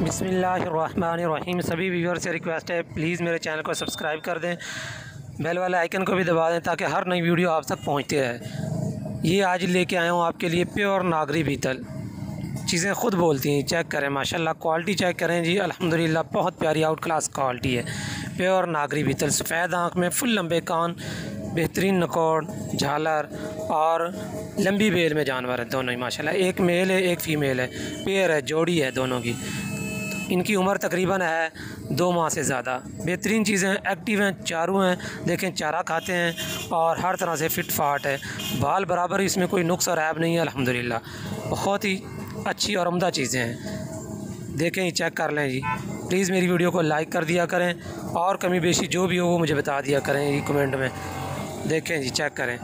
बिस्मिल्लाहिर्रहमानिर्रहीम। सभी व्यूअर से रिक्वेस्ट है प्लीज़ मेरे चैनल को सब्सक्राइब कर दें, बेल वाले आइकन को भी दबा दें ताकि हर नई वीडियो आप तक पहुंचती रहे। ये आज लेके आया हूँ आपके लिए प्योर नागरी बीतल। चीज़ें ख़ुद बोलती हैं। चेक करें, माशाल्लाह क्वालिटी चेक करें जी, अल्हम्दुलिल्लाह बहुत प्यारी आउट क्लास क्वालिटी है। प्योर नागरी बीतल, सफ़ेद आँख में फुल लंबे कान, बेहतरीन नकोड़, झालर और लंबी बेल में जानवर है दोनों ही माशाल्लाह। एक मेल है एक फ़ीमेल है, पेयर है, जोड़ी है दोनों की। इनकी उम्र तकरीबन है 2 माह से ज़्यादा। बेहतरीन चीज़ें, एक्टिव हैं, चारू हैं, देखें चारा खाते हैं और हर तरह से फ़िट फाट है। बाल बराबर, इसमें कोई नुक्स और ऐब नहीं है अल्हम्दुलिल्लाह। बहुत ही अच्छी और उम्दा चीज़ें हैं। देखें, चेक कर लें जी। प्लीज़ मेरी वीडियो को लाइक कर दिया करें और कमी बेशी जो भी हो वो मुझे बता दिया करें ये कमेंट में। देखें जी, चेक करें।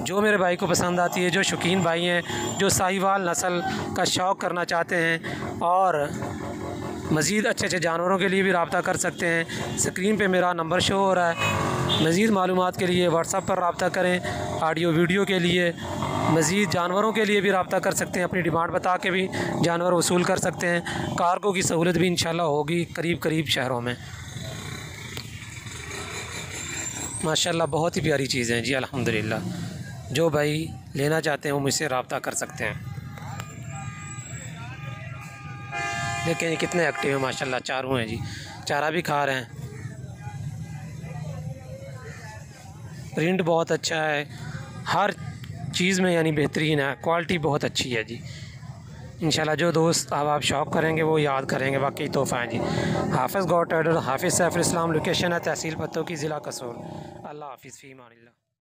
जो मेरे भाई को पसंद आती है, जो शौकीन भाई हैं, जो साहिवाल नस्ल का शौक़ करना चाहते हैं और मज़ीद अच्छे जानवरों के लिए भी रब्ता कर सकते हैं। स्क्रीन पे मेरा नंबर शो हो रहा है। मज़ीद मालूमात के लिए व्हाट्सएप पर रब्ता करें। ऑडियो वीडियो के लिए, मज़ीद जानवरों के लिए भी रब्ता कर सकते हैं। अपनी डिमांड बता के भी जानवर वसूल कर सकते हैं। कार्गो की सहूलत भी इंशाल्लाह होगी करीब शहरों में। माशाल्लाह बहुत ही प्यारी चीज़ें हैं जी अल्हम्दुलिल्लाह। जो भाई लेना चाहते हैं वो मुझसे रब्ता कर सकते हैं। देखें ये कितने एक्टिव हैं माशाल्लाह, चारों हैं जी, चारा भी खा रहे हैं। प्रिंट बहुत अच्छा है, हर चीज़ में यानी बेहतरीन है, क्वालिटी बहुत अच्छी है जी। इंशाल्लाह जो दोस्त अब आप शौक़ करेंगे वो याद करेंगे, वाकई तोहफ़ा है जी। हाफ़िज़ गॉड ट्रेडर, हाफ़िज़ सैफ़ुल इस्लाम, लोकेशन है तहसील पत्तों की, ज़िला कसोल। अल्लाह हाफ़िज़, फ़ी अमानिल्लाह।